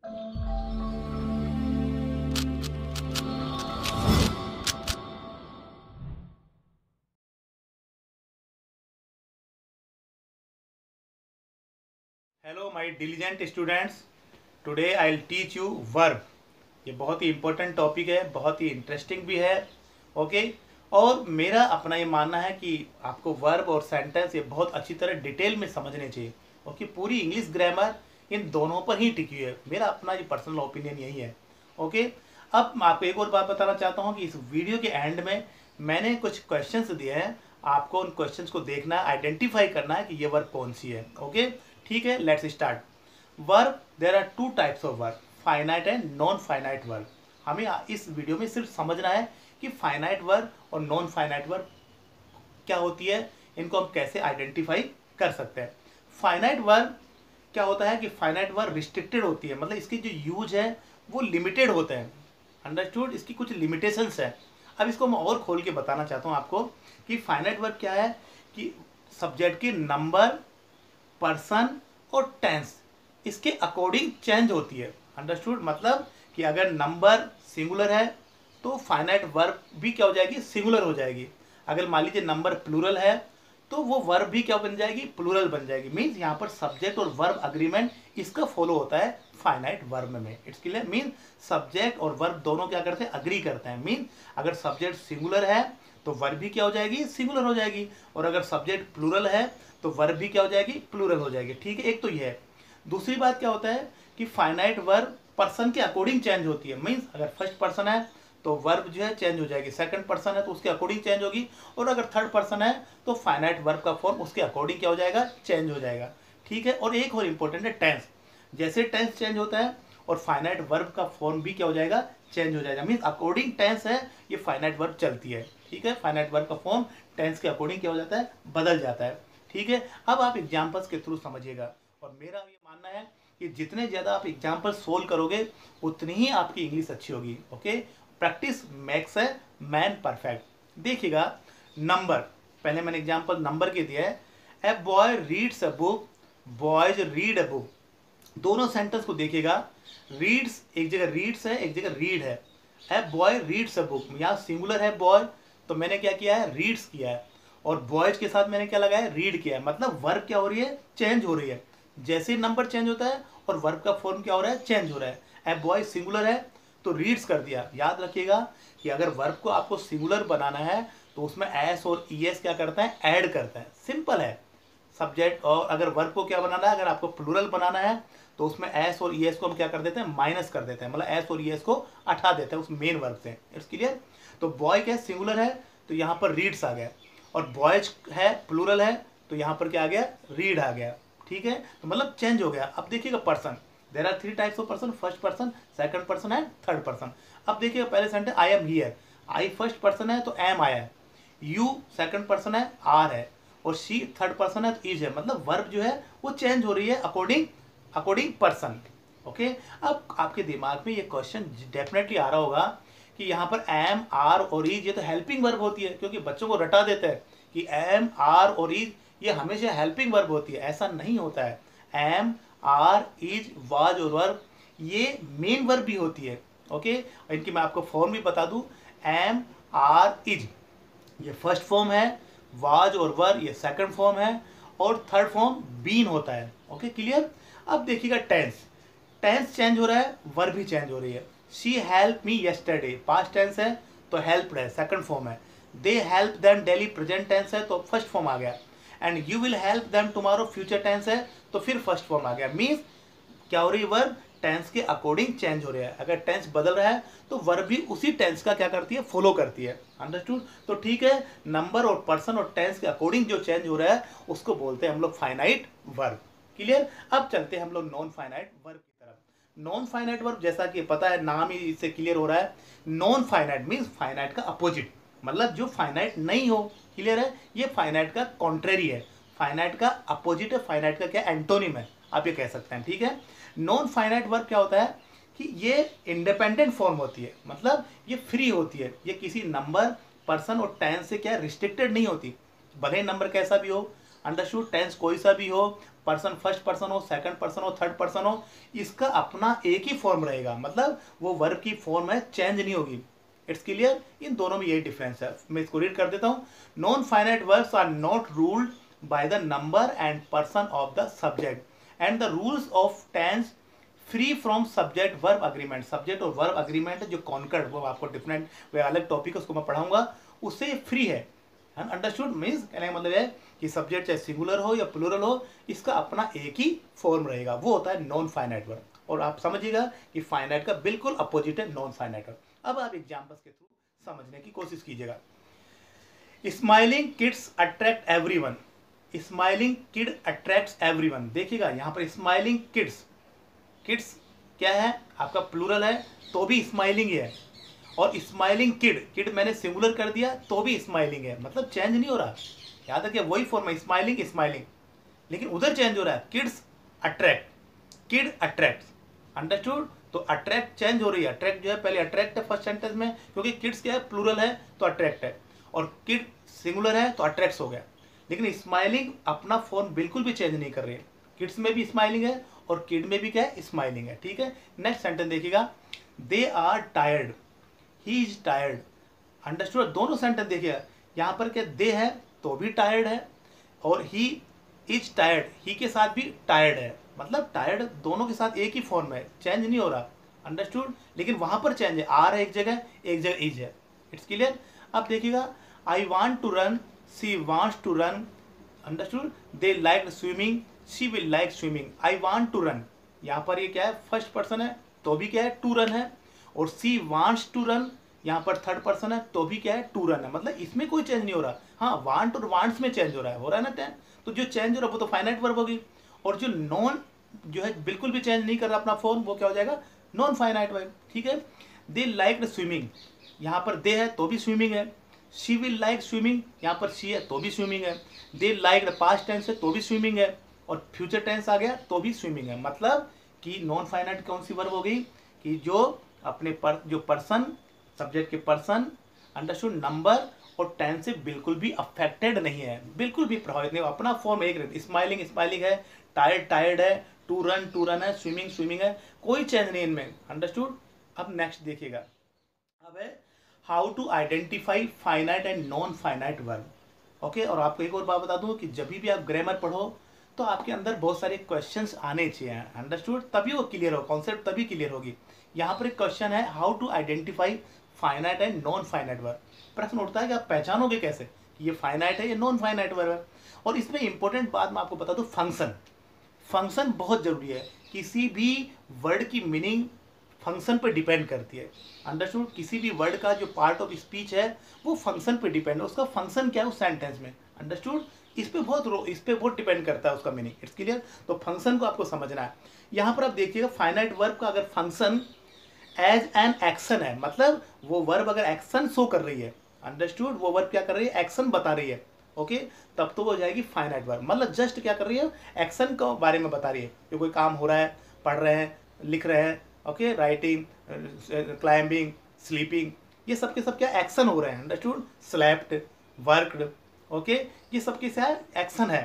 Hello my diligent students, today I will teach you verb. ये बहुत ही important topic है, बहुत ही इंटरेस्टिंग भी है। ओके। और मेरा अपना ये मानना है कि आपको वर्ब और सेंटेंस ये बहुत अच्छी तरह डिटेल में समझने चाहिए। ओके। पूरी इंग्लिश ग्रामर इन दोनों पर ही टिकी है। मेरा अपना ये पर्सनल ओपिनियन यही है। ओके। अब मैं आपको एक और बात बताना चाहता हूँ कि इस वीडियो के एंड में मैंने कुछ क्वेश्चंस दिए हैं। आपको उन क्वेश्चंस को देखना है, आइडेंटिफाई करना है कि ये वर्ब कौन सी है। ओके। ठीक है, let's start. Verb, there are two types of verb, finite and non finite verb. हमें इस वीडियो में सिर्फ समझना है कि फाइनाइट वर्ब और नॉन फाइनाइट वर्ब क्या होती है, इनको हम कैसे आइडेंटिफाई कर सकते हैं। फाइनाइट वर्ब क्या होता है कि फाइनाइट वर्ब रिस्ट्रिक्टेड होती है, मतलब इसकी जो यूज है वो लिमिटेड होते हैं। अंडरस्टूड? इसकी कुछ लिमिटेशंस है। अब इसको मैं और खोल के बताना चाहता हूँ आपको कि फाइनाइट वर्ब क्या है। कि सब्जेक्ट की नंबर, पर्सन और टेंस इसके अकॉर्डिंग चेंज होती है। अंडरस्टूड? मतलब कि अगर नंबर सिंगुलर है तो फाइनाइट वर्ब भी क्या हो जाएगी, सिंगुलर हो जाएगी। अगर मान लीजिए नंबर प्लूरल है तो वो वर्ब भी क्या बन जाएगी, प्लूरल बन जाएगी। मीन्स यहाँ पर सब्जेक्ट और वर्ब अग्रीमेंट इसका फॉलो होता है फाइनाइट वर्ब में। It's clear? मीन सब्जेक्ट और वर्ब दोनों क्या करते हैं, अग्री करते हैं। मीन अगर सब्जेक्ट सिंगुलर है तो वर्ब भी क्या हो जाएगी, सिंगुलर हो जाएगी। और अगर सब्जेक्ट प्लूरल है तो वर्ब भी क्या हो जाएगी, प्लूरल हो जाएगी। ठीक है, एक तो ये है। दूसरी बात क्या होता है कि फाइनाइट वर्ब पर्सन के अकॉर्डिंग चेंज होती है। मीन्स अगर फर्स्ट पर्सन है तो वर्ब जो है चेंज हो जाएगी, सेकंड पर्सन है तो उसके अकॉर्डिंग चेंज होगी, और अगर थर्ड पर्सन है तो फाइनाइट वर्ब का फॉर्म उसके अकॉर्डिंग क्या हो जाएगा, चेंज हो जाएगा। ठीक है। और एक और इंपॉर्टेंट है टेंस। जैसे टेंस चेंज होता है और फाइनाइट वर्ब का फॉर्म भी क्या हो जाएगा, चेंज हो जाएगा। मीन्स अकॉर्डिंग टेंस है ये फाइनाइट वर्ब चलती है। ठीक है। फाइनाइट वर्ब का फॉर्म टेंस के अकॉर्डिंग क्या हो जाता है, बदल जाता है। ठीक है। अब आप एग्जाम्पल्स के थ्रू समझिएगा। और मेरा ये मानना है कि जितने ज़्यादा आप एग्जाम्पल सोल्व करोगे उतनी ही आपकी इंग्लिश अच्छी होगी। Okay. Practice makes a man perfect. देखिएगा, नंबर, पहले मैंने एग्जाम्पल नंबर के दिया है। A boy reads a book, boys read a book. दोनों सेंटेंस को देखिएगा। रीड्स एक जगह रीड्स है, एक जगह रीड है। A boy reads a book, यहाँ सिंगुलर है बॉय तो मैंने क्या किया है, रीड्स किया है। और बॉयज के साथ मैंने क्या लगाया, रीड किया है। मतलब वर्ब क्या हो रही है, चेंज हो रही है। जैसे नंबर चेंज होता है और वर्ब का फॉर्म क्या हो रहा है, चेंज हो रहा है। ए बॉय सिंगुलर है तो रीड्स कर दिया। याद रखिएगा कि अगर वर्ब को आपको सिंगुलर बनाना है तो उसमें एस और ई एस क्या करता है, ऐड करता है। सिंपल है सब्जेक्ट। और अगर वर्ब को क्या बनाना है, अगर आपको प्लूरल बनाना है तो उसमें एस और ई एस को हम क्या कर देते हैं, माइनस कर देते हैं। मतलब एस और ई एस को हटा देते हैं उस मेन वर्ब से। It's clear? तो बॉय क्या सिंगुलर है तो यहाँ पर रीड्स आ गया, और बॉयज है प्लूरल है तो यहाँ पर क्या आ गया, रीड आ गया। ठीक है। तो मतलब चेंज हो गया। अब देखिएगा person, there are three types of person, first person, second person and third person. अब देखिएगा पहले sentence, I am here. I first person है तो एम आया है, यू सेकंड पर्सन है, आर है, और शी थर्ड पर्सन है तो इज है। मतलब वर्ब जो है वो चेंज हो रही है अकॉर्डिंग अकॉर्डिंग पर्सन। ओके। अब आपके दिमाग में ये क्वेश्चन डेफिनेटली आ रहा होगा कि यहाँ पर एम, आर और इज ये तो हेल्पिंग वर्ब होती है, क्योंकि बच्चों को रटा देते हैं कि एम, आर और इज ये हमेशा हेल्पिंग वर्ब होती है। ऐसा नहीं होता है। एम, आर, इज, वाज और वर्ब ये मेन वर्ब भी होती है। ओके। और इनकी मैं आपको फॉर्म भी बता दूं। एम, आर, इज ये फर्स्ट फॉर्म है, वाज और वर ये सेकंड फॉर्म है, और थर्ड फॉर्म बीन होता है। Okay, clear? अब देखिएगा टेंस, टेंस चेंज हो रहा है, वर्ब भी चेंज हो रही है। She help me yesterday, past tense है तो हेल्प है, सेकंड फॉर्म है। They help them daily, present tense है तो फर्स्ट फॉर्म आ गया। And you will help them tomorrow, future tense है तो फिर फर्स्ट फॉर्म आ गया। मीन्स क्या हो रही है, वर्ब टेंस के अकॉर्डिंग चेंज हो रहा है। अगर टेंस बदल रहा है तो वर्ब भी उसी टेंस का क्या करती है, फॉलो करती है। अंडरस्टूड? तो ठीक है, नंबर और पर्सन और टेंस के अकॉर्डिंग जो चेंज हो रहा है उसको बोलते हैं हम लोग फाइनाइट वर्ब। क्लियर? अब चलते हैं हम लोग नॉन फाइनाइट वर्ब की तरफ। नॉन फाइनाइट वर्ब जैसा कि पता है, नाम ही इससे क्लियर हो रहा है। नॉन फाइनाइट मीन्स फाइनाइट का अपोजिट, मतलब जो फाइनाइट नहीं हो। क्लियर है? ये फाइनाइट का कॉन्ट्रेरी है, फाइनाइट का अपोजिट है, फाइनाइट का क्या एंटोनिम है, आप ये कह सकते हैं। ठीक है। नॉन फाइनाइट वर्ब क्या होता है कि ये इंडिपेंडेंट फॉर्म होती है, मतलब ये फ्री होती है, ये किसी नंबर, पर्सन और टेंस से क्या रिस्ट्रिक्टेड नहीं होती। भले नंबर कैसा भी हो, अंडरस्टूड, टेंस कोई सा भी हो, पर्सन फर्स्ट पर्सन हो, सेकंड पर्सन हो, थर्ड पर्सन हो, इसका अपना एक ही फॉर्म रहेगा, मतलब वो वर्ब की फॉर्म है, चेंज नहीं होगी। It's clear? इन दोनों में यही डिफरेंस है। मैं इसको रीड कर देता हूँ। Non finite verbs are not ruled by the number and person of the subject and the rules of tense free from subject verb agreement. Subject और वर्ब अग्रीमेंट जो कॉन्कर्ड, वो आपको डिफरेंट वे अलग topic है, उसको मैं पढ़ाऊंगा, उससे फ्री है। अंडरस्टूड? मीन्स कहने का मतलब है कि सब्जेक्ट चाहे सिंगुलर हो या प्लूरल हो, इसका अपना एक ही फॉर्म रहेगा, वो होता है नॉन फाइनाइट वर्ब। और आप समझिएगा कि फाइनाइट का बिल्कुल अपोजिट है नॉन फाइनाइट वर्ब। अब आप एग्जाम्पल्स के थ्रू समझने की कोशिश कीजिएगा। Smiling kids attract everyone. Smiling kid attracts everyone. देखिएगा यहाँ पर स्माइलिंग किड्स, किड्स क्या है आपका प्लूरल है तो भी स्माइलिंग है, और स्माइलिंग किड, किड मैंने सिंगुलर कर दिया तो भी स्माइलिंग है, मतलब चेंज नहीं हो रहा। याद रखिए वही फॉर्म है, स्माइलिंग स्माइलिंग, लेकिन उधर चेंज हो रहा है। Kids attract, kid attract. Understood? तो अट्रैक्ट चेंज हो रही है। अट्रैक्ट जो है पहले अट्रैक्ट है फर्स्ट सेंटेंस में, क्योंकि किड्स क्या है प्लूरल है तो अट्रैक्ट है, और किड सिंगुलर है तो अट्रैक्ट्स हो गया। लेकिन स्माइलिंग अपना फॉर्म बिल्कुल भी चेंज नहीं कर रही है। किड्स में भी स्माइलिंग है और किड में भी क्या है स्माइलिंग है। ठीक है, नेक्स्ट सेंटेंस देखिएगा। They are tired, he is tired. Understood? दोनों सेंटेंस देखिएगा, यहाँ पर क्या दे है तो भी टायर्ड है, और ही इज टायर्ड, ही के साथ भी टायर्ड है, मतलब टायर्ड दोनों के साथ एक ही फॉर्म है, चेंज नहीं हो रहा। अंडरस्टूड? लेकिन वहां पर चेंज है, आर है एक जगह इज है। It's clear? अब देखिएगा, I want to run, she wants to run. Understood? They like swimming, she will like swimming. I want to run, यहाँ पर ये क्या है फर्स्ट पर्सन है तो भी क्या है टू रन है, और सी वांट्स टू रन यहाँ पर थर्ड पर्सन है तो भी क्या है टू रन है, मतलब इसमें कोई चेंज नहीं हो रहा। हाँ, वांट और वांट्स में चेंज हो रहा है ना टेन, तो जो चेंज हो रहा है वो तो फाइनाइट वर्ब होगी, और जो नॉन जो है बिल्कुल भी चेंज नहीं कर रहा अपना फॉर्म, वो क्या हो जाएगा नॉन फाइनाइट वर्ब। ठीक है, दे लाइक स्विमिंग, यहाँ पर दे है तो भी स्विमिंग है। शी विल लाइक स्विमिंग, यहाँ पर शी है तो भी स्विमिंग है। दे लाइक पास्ट टेंस है तो भी स्विमिंग है, और फ्यूचर टेंस आ गया तो भी स्विमिंग है। मतलब कि नॉन फाइनाइट कौन सी वर्ब हो गई कि जो अपने जो पर्सन, सब्जेक्ट के पर्सन, अंडरस्टूड, नंबर और टेंस से बिल्कुल भी अफेक्टेड नहीं है, बिल्कुल भी प्रभावित नहीं, अपना फॉर्म एक रहती। स्माइलिंग स्माइलिंग है, टायर्ड टायर्ड है, टू रन है, स्विमिंग स्विमिंग है, कोई चेंज नहीं इनमें। अंडरस्टूड? अब नेक्स्ट देखिएगा, अब है how to identify finite and non finite verb. Okay, और आपको एक और बात बता दूं कि जब भी आप ग्रामर पढ़ो तो आपके अंदर बहुत सारे क्वेश्चंस आने चाहिए। अंडरस्टूड? तभी वो क्लियर हो, कॉन्सेप्ट तभी क्लियर होगी। यहाँ पर एक क्वेश्चन है, how to identify finite and non finite verb. प्रश्न उठता है कि आप पहचानोगे कैसे कि ये फाइनाइट है या नॉन फाइनाइट वर्ब है। और इसमें इंपॉर्टेंट बात मैं आपको बता दूं, फंक्शन, फंक्शन बहुत जरूरी है। किसी भी वर्ड की मीनिंग फंक्शन पे डिपेंड करती है। अंडरस्टूड? किसी भी वर्ड का जो पार्ट ऑफ स्पीच है वो फंक्शन पे डिपेंड है, उसका फंक्शन क्या है उस सेंटेंस में। अंडरस्टूड? इस पे बहुत डिपेंड करता है उसका मीनिंग। It's clear? तो फंक्शन को आपको समझना है। यहाँ पर आप देखिएगा, फाइनाइट वर्ब का अगर फंक्शन एज एन एक्शन है, मतलब वो वर्ब अगर एक्शन शो कर रही है, अंडरस्टूड, वो वर्ब क्या कर रही है एक्शन बता रही है, ओके, तब तो वो हो जाएगी फाइनाइट वर्ब। मतलब जस्ट क्या कर रही है एक्शन के बारे में बता रही है कि कोई काम हो रहा है, पढ़ रहे हैं, लिख रहे हैं, ओके, राइटिंग, क्लाइंबिंग, स्लीपिंग, ये सब के सब क्या एक्शन हो रहे हैं। अंडरस्टूड? स्लेप्ट, वर्कड, ओके, ये सब के साथ एक्शन है।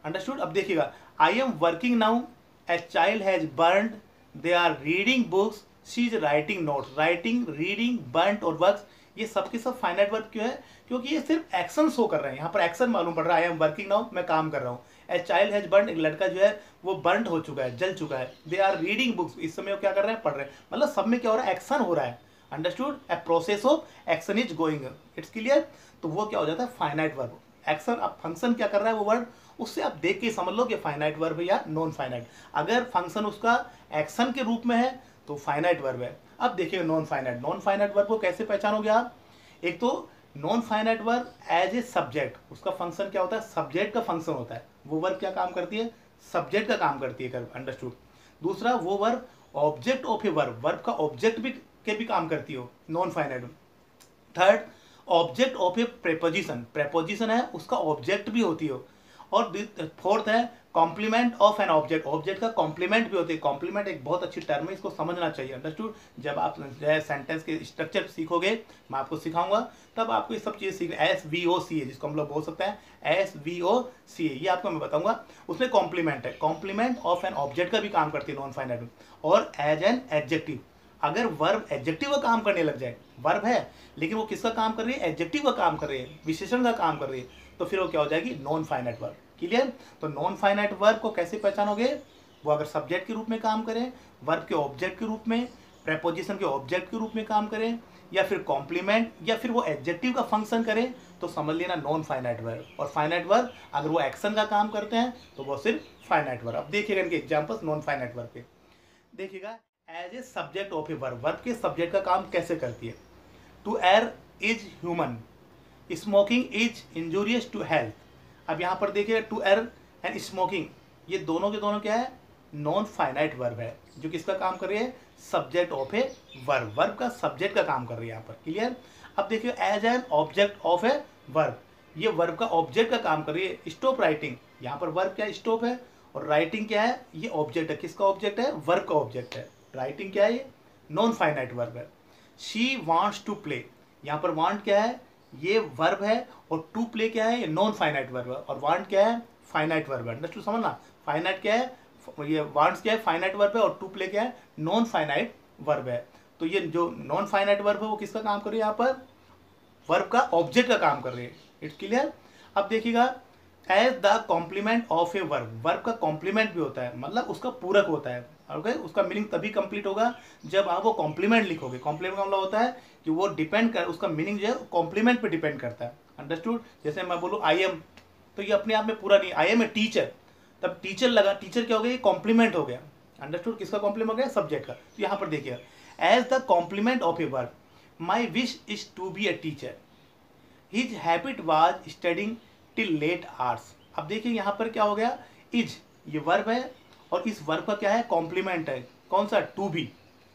अंडरस्टूड? अब देखिएगा, I am working now, a child has burned, they are reading books, she is writing notes. Writing, reading, burned और वर्क्स, ये सब के सब फाइनाइट वर्ब क्यों है? क्योंकि ये सिर्फ एक्शन शो कर रहे हैं। यहाँ पर एक्शन मालूम पड़ रहा है, आई एम वर्किंग नाउ, मैं काम कर रहा हूँ। ए चाइल्ड हैज बर्न्ड, एक लड़का जो है वो बर्न्ड हो चुका है, जल चुका है। दे आर रीडिंग बुक्स, इस समय वो क्या कर रहे हैं, पढ़ रहे हैं। मतलब सब में क्या हो रहा है, एक्शन हो रहा है। Understood? A process of action is going. It's clear? तो वो क्या हो जाता है फाइनाइट वर्ब। एक्शन, अब फंक्शन क्या कर रहा है वो वर्ड, उससे आप देख के समझ लो कि फाइनाइट वर्ब है या नॉन फाइनाइट। अगर फंक्शन उसका एक्शन के रूप में है तो फाइनाइट वर्ब है। अब देखिए non finite, non finite verb को कैसे पहचानोगे आप? एक तो non finite verb as a subject, उसका फंक्शन क्या होता है, सब्जेक्ट का फंक्शन होता है। वो वर्ब क्या काम करती है, सब्जेक्ट का काम करती है। अंडरस्टूड? दूसरा, वो verb object of a verb, verb का ऑब्जेक्ट भी काम करती हो, non finite. Third, object of a preposition, preposition है उसका ऑब्जेक्ट भी होती हो। और फोर्थ है complement of an object, object का कॉम्प्लीमेंट भी होती है। कॉम्प्लीमेंट एक बहुत अच्छी टर्म है, इसको समझना चाहिए, अंडरस्टूड। जब आप सेंटेंस के स्ट्रक्चर सीखोगे, मैं आपको सिखाऊंगा, तब आपको ये सब चीज़ें सीखना। SVOCA जिसको हम लोग बोल सकते हैं, SVOCA, ये आपको मैं बताऊंगा। उसमें कॉम्प्लीमेंट है, कॉम्प्लीमेंट ऑफ एन ऑब्जेक्ट का भी काम करती है नॉन फाइनाइट में। और एज एन एडजेक्टिव, अगर वर्ब एडजेक्टिव का काम करने लग जाए, वर्ब है लेकिन वो किसका काम कर रही है, एडजेक्टिव का काम कर रही है, विशेषण का काम कर रही है, तो फिर वो क्या हो जाएगी, नॉन फाइनाइट वर्ब। क्लियर। तो नॉन फाइनाइट वर्ब को कैसे पहचानोगे, वो अगर सब्जेक्ट के रूप में काम करें, वर्ब के ऑब्जेक्ट के रूप में, प्रेपोजिशन के ऑब्जेक्ट के रूप में काम करें, या फिर कॉम्प्लीमेंट, या फिर वो एडजेक्टिव का फंक्शन करें, तो समझ लेना नॉन फाइनाइट वर्ब। और फाइनाइट वर्ब अगर वो एक्शन का काम करते हैं तो वो सिर्फ फाइनाइट वर्ब। अब देखिएगा इनके एग्जांपल्स नॉन फाइनाइट वर्ब के, देखिएगा। As a subject of a verb, verb के सब्जेक्ट का काम कैसे करती है। To err is human, smoking is injurious to health. अब यहाँ पर देखिए टू एयर एंड स्मोकिंग, ये दोनों के दोनों क्या है, नॉन फाइनाइट वर्ब है, जो किसका काम कर रही है, subject of a verb, verb का सब्जेक्ट का काम कर रही है यहाँ पर। क्लियर। अब देखिए as an object of a verb, ये वर्ब का ऑब्जेक्ट का काम कर रही है। स्टॉप राइटिंग, यहाँ पर वर्ब क्या है, स्टॉप है, और राइटिंग क्या है, ये ऑब्जेक्ट है, किसका ऑब्जेक्ट है, वर्ब का ऑब्जेक्ट है। राइटिंग क्या है, ये नॉन फाइनाइट वर्ब है। शी वांट्स टू प्ले, यहाँ पर वांट क्या है, ये वर्ब है, और टू प्ले क्या है, ये नॉन फाइनाइट वर्ब है, और वांट क्या है, फाइनाइट वर्ब है। अंडरस्टूड, समझना। फाइनाइट क्या है, ये वांट्स क्या है, फाइनाइट वर्ब है, और टू प्ले क्या है, नॉन फाइनाइट वर्ब है। तो ये जो नॉन फाइनाइट वर्ब है वो किसका काम कर रही है, यहाँ पर वर्ब का ऑब्जेक्ट का काम कर रही है। It's clear. अब देखिएगा as the complement of a verb, verb का कॉम्प्लीमेंट भी होता है, मतलब उसका पूरक होता है। ओके, उसका मीनिंग तभी कंप्लीट होगा जब आप वो कॉम्प्लीमेंट लिखोगे। कॉम्प्लीमेंट का मतलब होता है कि वो डिपेंड कर, उसका मीनिंग जो है कॉम्प्लीमेंट पे डिपेंड करता है। अंडरस्टूड। जैसे मैं बोलूँ आई एम, तो ये अपने आप में पूरा नहीं, आई एम ए टीचर, तब टीचर लगा, टीचर क्या हो गया, ये कॉम्प्लीमेंट हो गया। अंडरस्टूड, किसका कॉम्प्लीमेंट हो गया, सब्जेक्ट का। तो यहाँ पर देखिए as the complement of a verb, my wish is to be a teacher, his habit was studying till late hours. अब देखिए यहाँ पर क्या हो गया, इज ये वर्ब है, और इस वर्ब का क्या है, कॉम्प्लीमेंट है, कौन सा, टू बी।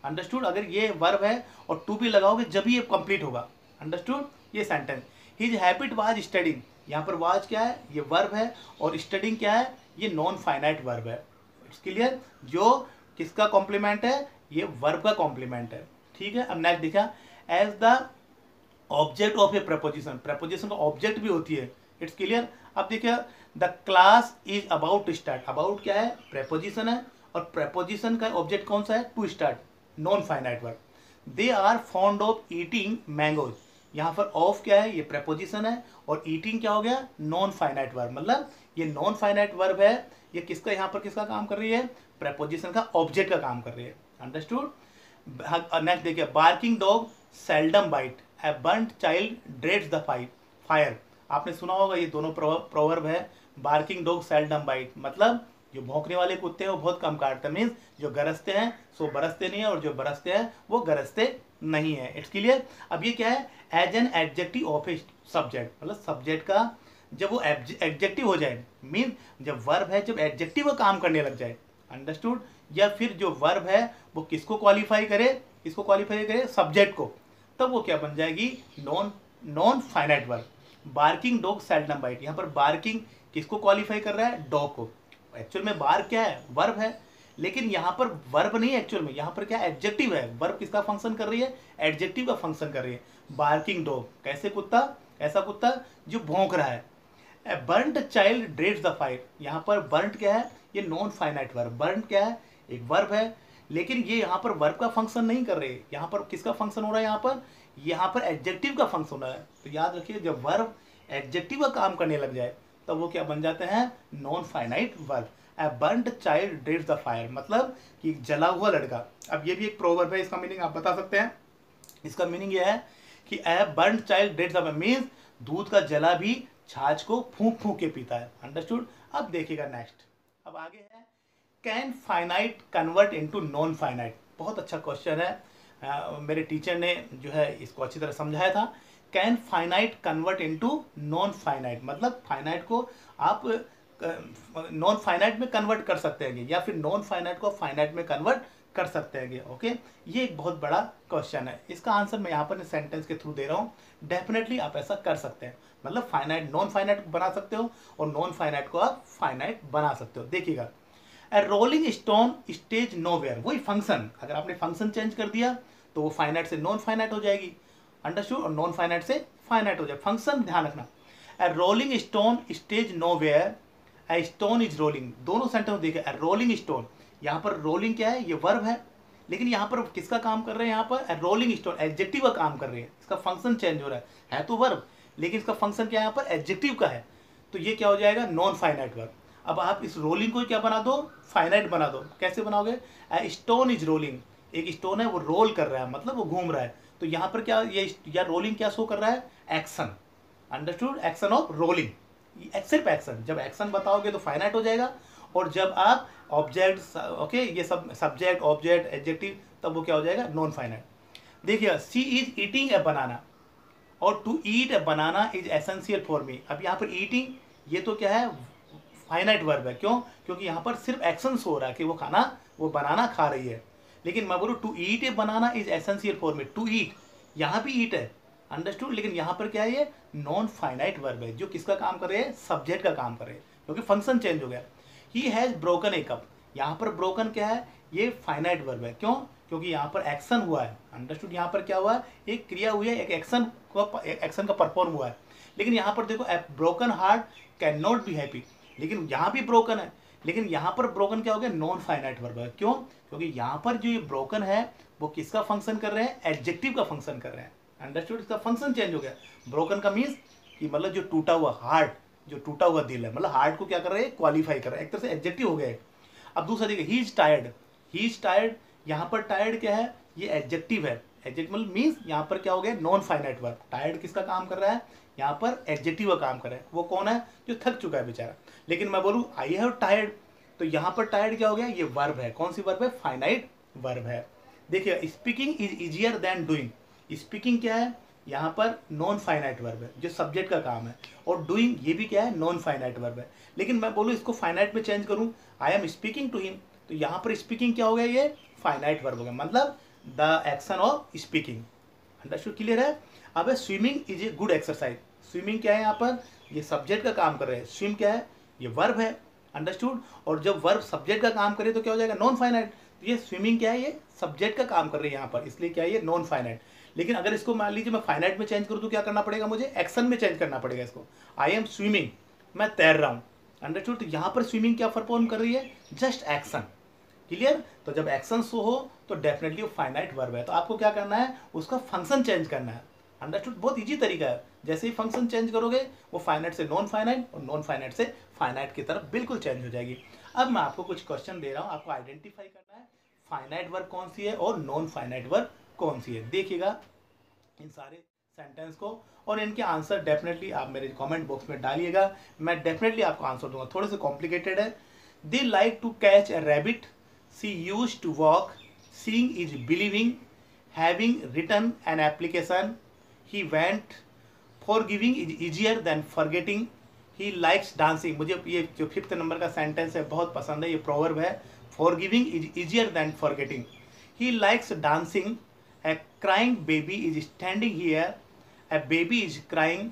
अंडरस्टूड। अगर ये वर्ब है और टू बी लगाओगे जब भी ये कंप्लीट होगा। अंडरस्टूड। ये sentence his habit was studying, यहाँ पर वाज क्या है, ये वर्ब है, और स्टडिंग क्या है, ये नॉन फाइनाइट वर्ब है। It's clear. जो किसका कॉम्प्लीमेंट है, ये वर्ब का कॉम्प्लीमेंट है। ठीक है। अब नेक्स्ट देखा, as the object of a preposition, preposition का ऑब्जेक्ट भी होती है। It's clear. अब देखिए the class is about to start, about क्या है, प्रेपोजिशन है, और प्रेपोजिशन का ऑब्जेक्ट कौन सा है, to start, non finite verb. They are fond of eating mangoes, यहाँ पर ऑफ क्या है, ये प्रेपोजिशन है, और ईटिंग क्या हो गया, नॉन फाइनाइट वर्ब, मतलब ये नॉन फाइनाइट वर्ब है, ये किसका, यहाँ पर किसका काम कर रही है, प्रेपोजिशन का ऑब्जेक्ट का काम कर रही है। अंडरस्टूड। नेक्स्ट देखिए, barking dog seldom bite, a burnt child dreads the fire. आपने सुना होगा, ये दोनों प्रोवर्ब है। बार्किंग डॉग सेल्डम बाइट, मतलब जो भौंकने वाले कुत्ते हैं वो बहुत कम काटते हैं, मीन्स जो गरजते हैं सो बरसते नहीं है, और जो बरसते हैं वो गरजते नहीं है। It's clear. अब ये क्या है, as an adjective of a subject, मतलब सब्जेक्ट का जब वो एडजेक्टिव हो जाए, मीन जब वर्ब है जब एडजेक्टिव का काम करने लग जाए। अंडरस्टूड। या फिर जो वर्ब है वो किसको क्वालिफाई करे, किसको क्वालिफाई करे, सब्जेक्ट को, तब वो क्या बन जाएगी, non finite verb. Barking dog seldom bite, यहाँ पर बार्किंग किसको क्वालिफाई कर रहा है, डॉग को। एक्चुअल में बार्क क्या है, वर्ब है, लेकिन यहाँ पर वर्ब नहीं है एक्चुअल में, यहाँ पर क्या एडजेक्टिव है। वर्ब किसका फंक्शन कर रही है, एडजेक्टिव का फंक्शन कर रही है। बार्किंग डॉग, कैसे कुत्ता, ऐसा कुत्ता जो भौंक रहा है। A burnt child dreads the fire, यहाँ पर बर्न्ट क्या है, ये नॉन फाइनाइट वर्ब। बर्न्ट क्या है, एक वर्ब है, लेकिन ये यहाँ पर वर्ब का फंक्शन नहीं कर रहे, यहाँ पर किसका फंक्शन हो रहा है, यहाँ पर एडजेक्टिव का फंक्शन हो रहा है। तो याद रखिए, जब वर्ब एडजेक्टिव का काम करने लग जाए तब वो क्या बन जाते हैं, non finite verb. A burnt child dreads the fire, मतलब कि जला हुआ लड़का। अब ये भी एक प्रोवर्ब है, इसका मीनिंग आप बता सकते हैं। इसका मीनिंग ये है कि a burnt child dreads the fire means दूध का जला भी छाछ को फूंक फूंक के पीता है। अंडरस्टूड। अब देखिएगा नेक्स्ट, अब आगे है, can finite convert into non finite. बहुत अच्छा क्वेश्चन है, मेरे टीचर ने जो है इसको अच्छी तरह समझाया था। Can finite convert into non finite, मतलब फाइनाइट को आप नॉन फाइनाइट में कन्वर्ट कर सकते हैं, या फिर नॉन फाइनाइट को फाइनाइट में कन्वर्ट कर सकते हैं। ओके, ये एक बहुत बड़ा क्वेश्चन है, इसका आंसर मैं यहाँ पर सेंटेंस के थ्रू दे रहा हूँ। डेफिनेटली आप ऐसा कर सकते हैं, मतलब फाइनाइट नॉन फाइनाइट बना सकते हो और नॉन फाइनाइट को आप फाइनाइट बना सकते हो। देखिएगा, ए रोलिंग स्टोन स्टेज नोवेयर, वही फंक्शन, अगर आपने फंक्शन चेंज कर दिया तो वो फाइनाइट से नॉन फाइनाइट हो जाएगी, अंडरस्टूड, और नॉन फाइनाइट से फाइनाइट हो जाए। फंक्शन ध्यान रखना। A rolling stone stays nowhere, a stone is rolling, दोनों सेंटेंस देखिए। ए रोलिंग स्टोन, यहाँ पर रोलिंग क्या है, ये वर्ब है, लेकिन यहाँ पर किसका काम कर रहे हैं, यहाँ पर ए रोलिंग स्टोन एडजेक्टिव का काम कर रहे हैं, इसका फंक्शन चेंज हो रहा है तो वर्ब, लेकिन इसका फंक्शन क्या है, यहाँ पर एडजेक्टिव का है, तो ये क्या हो जाएगा, नॉन फाइनाइट वर्ब। अब आप इस रोलिंग को क्या बना दो, फाइनाइट बना दो। कैसे बनाओगे, ए स्टोन इज रोलिंग, एक स्टोन है वो रोल कर रहा है, मतलब वो घूम रहा है, तो यहाँ पर क्या ये या रोलिंग क्या शो कर रहा है, action, understood, action of rolling, सिर्फ एक्शन। जब एक्शन बताओगे तो फाइनाइट हो जाएगा, और जब आप ऑब्जेक्ट, ओके, ये सब सब्जेक्ट ऑब्जेक्ट एडजेक्टिव, तब वो क्या हो जाएगा, नॉन फाइनाइट। देखिए, सी इज ईटिंग ए बनाना, और to eat a banana is essential for me. अब यहाँ पर ईटिंग, ये तो क्या है, फाइनाइट वर्ब है, क्यों, क्योंकि यहाँ पर सिर्फ एक्शन हो रहा है कि वो खाना, वो बनाना खा रही है। लेकिन मैं बोलूँ to eat a banana is essential for me, to eat, यहाँ भी ईट है, अंडरस्टूड, लेकिन यहाँ पर क्या है, ये नॉन फाइनाइट वर्ब है, जो किसका काम कर रहे हैं, सब्जेक्ट का काम कर रहे हैं, क्योंकि फंक्शन चेंज हो गया। He has broken A cup, यहाँ पर ब्रोकन क्या है, ये फाइनाइट वर्ब है, क्यों, क्योंकि यहाँ पर एक्शन हुआ है, अंडरस्टूड, यहाँ पर क्या हुआ है, एक क्रिया हुई है, एक एक्शन का परफॉर्म हुआ है। लेकिन यहाँ पर देखो, ए broken heart can not be happy, लेकिन यहाँ भी ब्रोकन है, लेकिन यहाँ पर ब्रोकन क्या हो गया, नॉन फाइनाइट वर्ब है, क्यों, क्योंकि यहाँ पर जो ये ब्रोकन है वो किसका फंक्शन कर रहे हैं, एडजेक्टिव का फंक्शन कर रहे हैं, अंडरस्टूड, इसका फंक्शन चेंज हो गया। ब्रोकन का मीन्स कि मतलब जो टूटा हुआ हार्ट, जो टूटा हुआ दिल है, मतलब हार्ट को क्या कर रहे हैं, क्वालिफाई कर रहे हैं, एक तरह से एडजेक्टिव हो गया है। अब दूसरा देखिए, ही is tired, he is tired, यहाँ पर टायर्ड क्या है, ये एडजेक्टिव है, एडजेक्टिव मीन्स यहाँ पर क्या हो गया, नॉन फाइनाइट वर्ब। टायर्ड किसका काम कर रहा है, यहाँ पर एडजेक्टिव का काम कर रहा है, वो कौन है, जो थक चुका है बेचारा। लेकिन मैं बोलूँ आई हैव टायर्ड, तो यहाँ पर टायर्ड क्या हो गया, ये वर्ब है, कौन सी वर्ब है, फाइनाइट वर्ब है। देखिए, speaking is easier than doing, speaking क्या है, यहाँ पर नॉन फाइनाइट वर्ब है, जो सब्जेक्ट का काम है, और डूइंग ये भी क्या है, नॉन फाइनाइट वर्ब है। लेकिन मैं बोलूँ इसको फाइनाइट में चेंज करूँ, I am speaking to him, तो यहाँ पर स्पीकिंग क्या हो गया, ये फाइनाइट वर्ब हो गया, मतलब the action of speaking, understood, clear है। अब swimming is a good exercise, swimming क्या है, यहाँ पर ये सब्जेक्ट का काम कर रहे हैं, स्विम क्या है, ये वर्ब है, अंडरस्टूड, और जब वर्ब सब्जेक्ट का काम करे तो क्या हो जाएगा, नॉन फाइनाइट। तो ये स्विमिंग क्या है, ये सब्जेक्ट का काम कर रही है यहाँ पर, इसलिए क्या है, ये नॉन फाइनाइट। लेकिन अगर इसको मान लीजिए मैं फाइनाइट में चेंज करूँ तो क्या करना पड़ेगा, मुझे एक्शन में चेंज करना पड़ेगा इसको। आई एम स्विमिंग, मैं तैर रहा हूँ, अंडरस्टूड, तो यहाँ पर स्विमिंग क्या परफॉर्म कर रही है, जस्ट एक्शन, क्लियर। तो जब एक्शन शो हो तो डेफिनेटली वो फाइनाइट वर्ब है, तो आपको क्या करना है, उसका फंक्शन चेंज करना है, अंडरस्टूड, बहुत इजी तरीका है। जैसे ही फंक्शन चेंज करोगे वो फाइनाइट से नॉन फाइनाइट और नॉन फाइनाइट से फाइनाइट की तरफ बिल्कुल चेंज हो जाएगी। अब मैं आपको कुछ क्वेश्चन दे रहा हूँ, आपको आइडेंटिफाई करना है फाइनाइट वर्ब कौन सी है और नॉन फाइनाइट वर्ब कौन सी है। देखिएगा इन सारे सेंटेंस को, और इनके आंसर डेफिनेटली आप मेरे कमेंट बॉक्स में डालिएगा, मैं डेफिनेटली आपको आंसर दूंगा। थोड़े से कॉम्प्लिकेटेड है। They like to catch a rabbit, she used to walk, seeing is believing, having written an application, he went, forgiving is easier than forgetting, he likes dancing. मुझे ये जो 5th नंबर का sentence है बहुत पसंद है, ये प्रोवर्ब है, forgiving is easier than forgetting, he likes dancing, a crying baby is standing here, a baby is crying,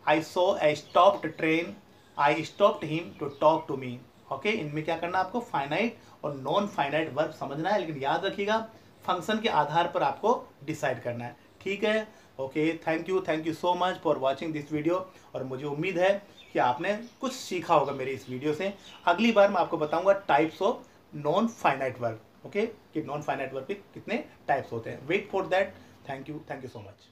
I saw a stopped train, I stopped him to talk to me। Okay, इनमें क्या करना है आपको, finite और non finite verb समझना है, लेकिन याद रखिएगा फंक्शन के आधार पर आपको डिसाइड करना है, ठीक है। Okay, thank you so much for watching this video, और मुझे उम्मीद है कि आपने कुछ सीखा होगा मेरी इस वीडियो से। अगली बार मैं आपको बताऊंगा types of non finite verb, okay, कि नॉन फाइनाइट वर्ब के कितने टाइप्स होते हैं। Wait for that. Thank you so much.